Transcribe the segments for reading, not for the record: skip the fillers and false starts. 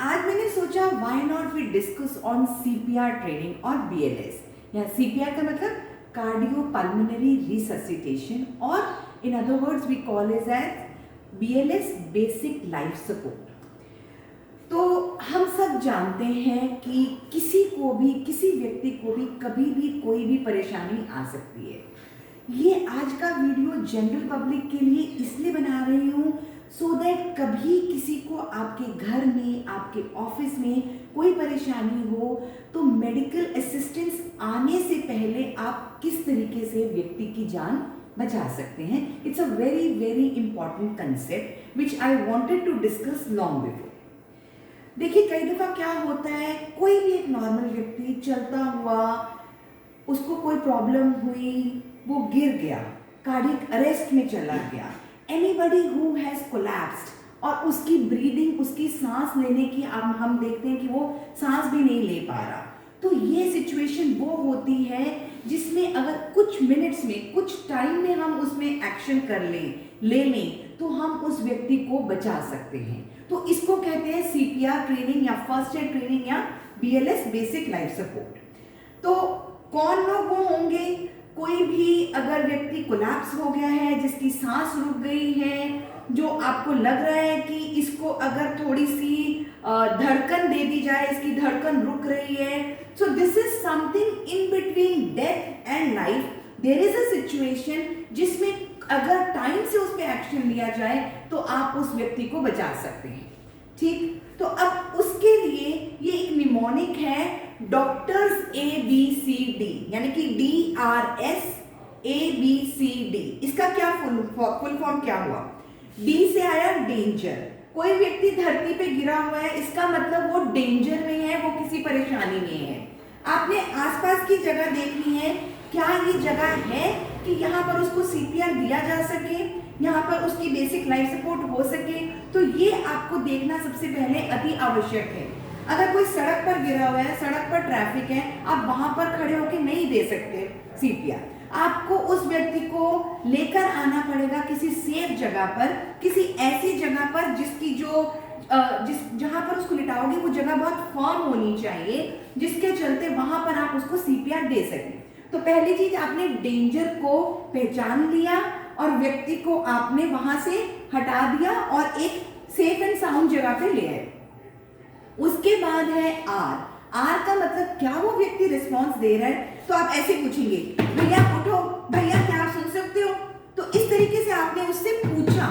आज मैंने सोचा why not we discuss on CPR training और बीएलएस। यहाँ सीपीआर का मतलब कार्डियो पल्मोनरी रिससिटेशन और in other words we call it as BLS basic life support. तो हम सब जानते हैं कि किसी व्यक्ति को भी कभी भी कोई भी परेशानी आ सकती है। ये आज का वीडियो जनरल पब्लिक के लिए इसलिए बना रही हूँ सो दैट कभी किसी को आपके घर में, आपके ऑफिस में कोई परेशानी हो तो मेडिकल असिस्टेंस आने से पहले आप किस तरीके से व्यक्ति की जान बचा सकते हैं। It's a very very important concept which I wanted to discuss long before. देखिए, कई दफा क्या होता है, कोई भी एक नॉर्मल व्यक्ति चलता हुआ, उसको कोई प्रॉब्लम हुई, वो गिर गया, कार्डियक अरेस्ट में चला गया, एनीबडी हु हैज कोलैप्स्ड और उसकी ब्रीदिंग, उसकी सांस लेने की हम देखते हैं कि वो सांस भी नहीं ले पा रहा। तो ये सिचुएशन वो होती है जिसमें अगर कुछ मिनट्स में, कुछ टाइम में हम उसमें एक्शन कर ले लें तो हम उस व्यक्ति को बचा सकते हैं। तो इसको कहते हैं सीपीआर ट्रेनिंग या फर्स्ट एड ट्रेनिंग या बीएलएस बेसिक लाइफ सपोर्ट। तो कौन लोग वो होंगे? कोई भी अगर व्यक्ति कोलैप्स हो गया है, जिसकी सांस रुक गई है, जो आपको लग रहा है कि इसको अगर थोड़ी सी धड़कन दे दी जाए, इसकी धड़कन रुक रही है, so this is something in between death and life. There is a situation जिसमें अगर टाइम से उस पर एक्शन लिया जाए तो आप उस व्यक्ति को बचा सकते हैं। ठीक, तो अब उसके लिए ये एक निमोनिक है, डॉक्टर्स ABCD, यानी कि DRS ABCD। इसका क्या फुल फॉर्म क्या हुआ? D से आया डेंजर। कोई व्यक्ति धरती पे गिरा हुआ है, इसका मतलब वो डेंजर में है, वो किसी परेशानी में है। आपने आसपास की जगह देखनी है, क्या ये जगह है कि यहाँ पर उसको सीपीआर दिया जा सके, यहाँ पर उसकी बेसिक लाइफ सपोर्ट हो सके। तो ये आपको देखना सबसे पहले अति आवश्यक है। अगर कोई सड़क पर गिरा हुआ है, सड़क पर ट्रैफिक है, आप वहां पर खड़े होकर नहीं दे सकते सीपीआर। आपको उस व्यक्ति को लेकर आना पड़ेगा किसी सेफ जगह पर, किसी ऐसी जगह पर जिसकी जहां पर उसको लिटाओगे वो जगह बहुत फर्म होनी चाहिए, जिसके चलते वहां पर आप उसको सीपीआर दे सकें। तो पहली चीज, आपने डेंजर को पहचान लिया और व्यक्ति को आपने वहां से हटा दिया और एक सेफ एंड साउंड जगह पे ले आए। उसके बाद है आर का मतलब क्या वो व्यक्ति रिस्पॉन्स दे रहा है। तो आप ऐसे पूछेंगे, भैया उठो, भैया क्या आप सुन सकते हो? तो इस तरीके से आपने उससे पूछा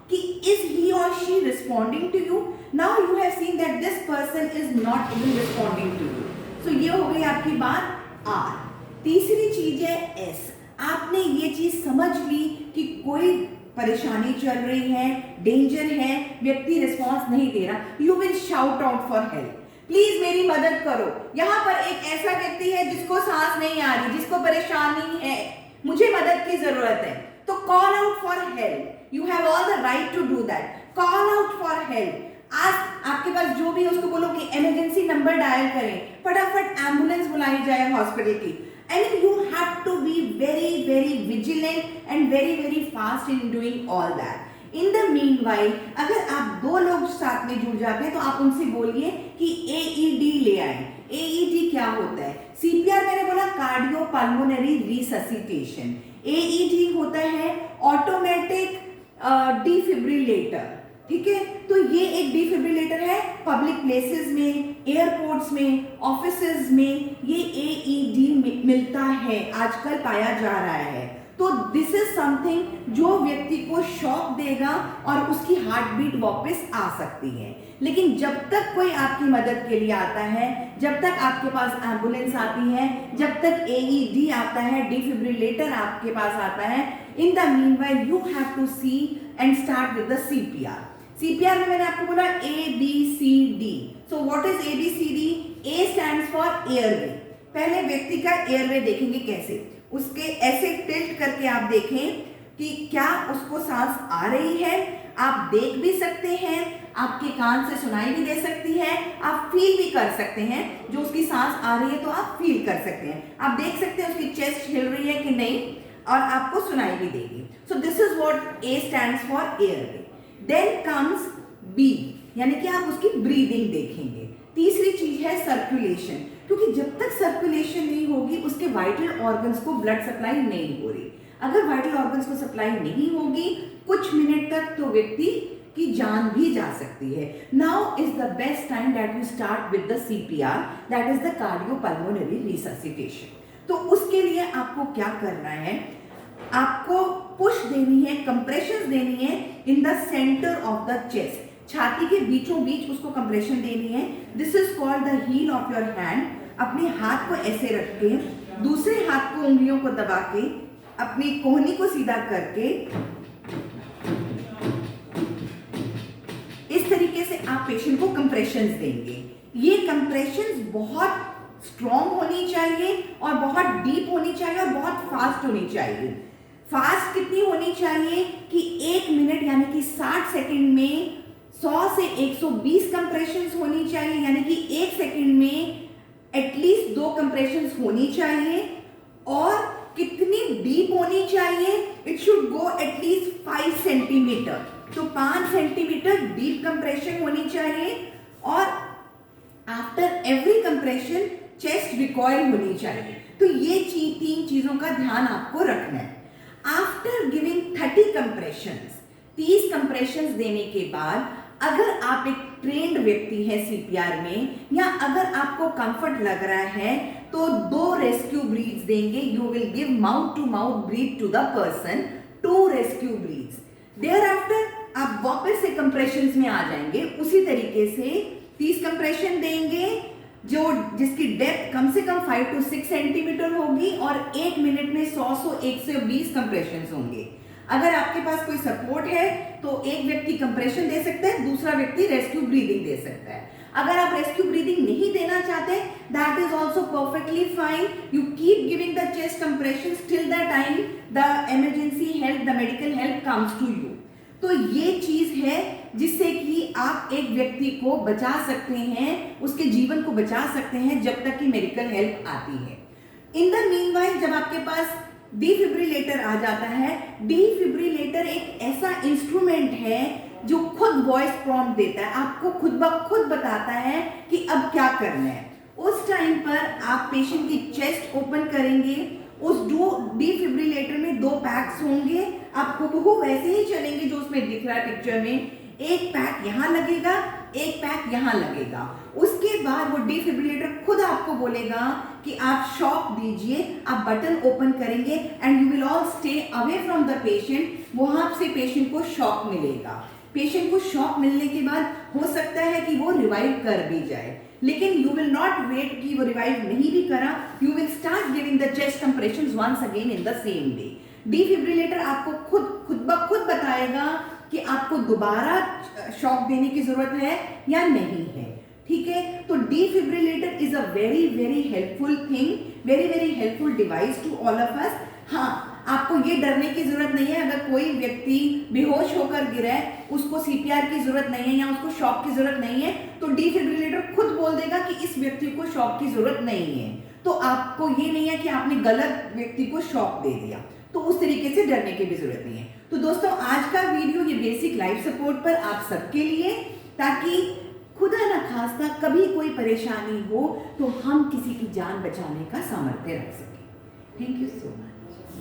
कि इज ही और she responding to you. Now you have seen that this person is not even responding to you. So ये हो गई आपकी बात आर। तीसरी चीज है एस। आपने ये चीज समझ ली कि कोई परेशानी चल रही है, डेंजर है, व्यक्ति रिस्पॉन्स नहीं दे रहा, you will shout out for help, please मेरी मदद करो। यहाँ पर एक ऐसा व्यक्ति है जिसको सांस नहीं आ रही, जिसको परेशानी है, मुझे मदद की जरूरत है। तो call out for help, you have all the right to do that. Call out for help. आज आपके पास जो भी है उसको बोलो कि इमरजेंसी नंबर डायल करें, फटाफट एम्बुलेंस बुलाई जाए हॉस्पिटल की। I mean, you have to be very, very vigilant and very, very fast in doing all that. In the meanwhile, अगर आप दो लोग साथ में जुड़ जाते हैं तो आप उनसे बोलिए कि AED ले आए। AED क्या होता है? CPR मैंने बोला कार्डियो पल्मोनरी रिससिटेशन। AED होता है ऑटोमेटिक डिफिब्रिलेटर। ठीक है, तो ये एक डिफिब्रिलेटर है। पब्लिक प्लेसेस में, एयरपोर्ट्स में, ऑफिसेज में ये AED मिलता है, आजकल पाया जा रहा है। तो दिस इज समथिंग जो व्यक्ति को शॉक देगा और उसकी हार्ट बीट वापस आ सकती है। लेकिन जब तक कोई आपकी मदद के लिए आता है, जब तक आपके पास एम्बुलेंस आती है, जब तक AED आता है, डिफिब्रिलेटर आपके पास आता है, in the meanwhile you have to see and start with the CPR। CPR में मैंने आपको बोला ABCD। So what is ABCD? A stands for airway. पहले व्यक्ति का एयरवे देखेंगे कैसे, उसके ऐसे टिल्ट करके आप देखें कि क्या उसको सांस आ रही है। आप देख भी सकते हैं, आपके कान से सुनाई भी दे सकती है, आप फील भी कर सकते हैं। जो उसकी सांस आ रही है तो आप फील कर सकते हैं, आप देख सकते हैं उसकी चेस्ट हिल रही है कि नहीं, और आपको सुनाई भी देगी। सो this is what A stands for airway. Then comes B. यानी कि आप उसकी ब्रीदिंग देखेंगे। तीसरी चीज है सर्कुलेशन, क्योंकि जब तक सर्कुलेशन नहीं होगी उसके वाइटल ऑर्गन्स को ब्लड सप्लाई नहीं हो रही। अगर वाइटल ऑर्गन्स को सप्लाई नहीं होगी कुछ मिनट तक तो व्यक्ति की जान भी जा सकती है। Now is the best time that you start with the CPR, that is the cardiopulmonary resuscitation. तो उसके लिए आपको क्या करना है, आपको पुश देनी है, कंप्रेशंस देनी है in the centre of the chest, छाती के बीचों बीच उसको कंप्रेशन देनी है। This is called the heel of your hand. अपने हाथ को ऐसे रख के दूसरे हाथ को उंगलियों को दबा के अपनी कोहनी को सीधा करके इस तरीके से आप पेशेंट को कंप्रेशंस देंगे। ये कंप्रेशंस बहुत स्ट्रॉन्ग होनी चाहिए और बहुत डीप होनी चाहिए और बहुत फास्ट होनी चाहिए। फास्ट कितनी होनी चाहिए कि 1 मिनट यानी कि 60 सेकंड में 100 से 120 कंप्रेशंस होनी चाहिए, यानी कि 1 सेकंड में एटलीस्ट 2 कंप्रेशंस होनी चाहिए। और कितनी डीप होनी चाहिए, it should go at least 5 centimetre, तो 5 सेंटीमीटर डीप कंप्रेशन होनी चाहिए। और after every compression chest recoil होनी चाहिए। तो ये 3 चीजों का ध्यान आपको रखना है। आफ्टर गिविंग 30 कंप्रेशंस, 30 कंप्रेशंस देने के बाद अगर आप एक ट्रेंड व्यक्ति है सीपीआर में, या अगर आपको कंफर्ट लग रहा है तो 2 रेस्क्यू ब्रीथ्स देंगे। You will give mouth to mouth breath to the person, 2 rescue breaths. Thereafter आप वापस से कंप्रेशंस में आ जाएंगे। उसी तरीके से 30 कंप्रेशन देंगे जिसकी डेप्थ कम से कम 5 to 6 सेंटीमीटर होगी और 1 मिनट में 100 से 120 कंप्रेशंस होंगे। अगर आपके पास कोई सपोर्ट है तो एक व्यक्ति कंप्रेशन दे सकता है, दूसरा व्यक्ति रेस्क्यू ब्रीदिंग दे सकता है। अगर आप रेस्क्यू ब्रीदिंग नहीं देना चाहते, that is also perfectly fine. You keep giving the chest compressions till the time the emergency help, the medical help comes to you. तो ये चीज है जिससे कि आप एक व्यक्ति को बचा सकते हैं, उसके जीवन को बचा सकते हैं जब तक कि मेडिकल हेल्प आती है। इन द मीनवाइल जब आपके पास डिफिब्रिलेटर आ जाता है, डिफिब्रिलेटर एक ऐसा इंस्ट्रूमेंट है जो खुद वॉइस प्रॉम्प्ट देता है, आपको खुद ब खुद बताता है कि अब क्या करना है। उस टाइम पर आप पेशेंट की चेस्ट ओपन करेंगे, उस डिफिब्रिलेटर में 2 पैक्स होंगे, आप हुबहू वैसे ही चलेंगे जो उसमें दिख रहा है पिक्चर में। एक पैक यहां लगेगा, एक पैक यहां लगेगा। उसके बाद वो डिफिब्रिलेटर खुद आपको बोलेगा कि आप शॉक दीजिए, आप बटन ओपन करेंगे and you will all stay away from the patient. वहां से पेशेंट को शॉक मिलेगा। पेशेंट को शॉक मिलने के बाद हो सकता है कि वो रिवाइव कर भी जाए, लेकिन यू विल नॉट वेट कि वो रिवाइव नहीं भी करा, you will start giving the chest compressions once again in the same day. Defibrillator आपको खुद ब खुद बताएगा कि आपको दोबारा शॉक देने की जरूरत है या नहीं है। ठीक है, तो defibrillator is a very very helpful thing, very very helpful device to all of us. हाँ, आपको ये डरने की जरूरत नहीं है अगर कोई व्यक्ति बेहोश होकर गिरा है, उसको सीपीआर की जरूरत नहीं है या उसको शॉक की जरूरत नहीं है, तो डिफिब्रिलेटर खुद बोल देगा कि इस व्यक्ति को शॉक की जरूरत नहीं है। तो आपको ये नहीं है कि आपने गलत व्यक्ति को शॉक दे दिया, तो उस तरीके से डरने की भी जरूरत नहीं है। तो दोस्तों, आज का वीडियो ये बेसिक लाइफ सपोर्ट पर आप सबके लिए, ताकि खुदा न खास्ता कभी कोई परेशानी हो तो हम किसी की जान बचाने का सामर्थ्य रख सकें। Thank you so much.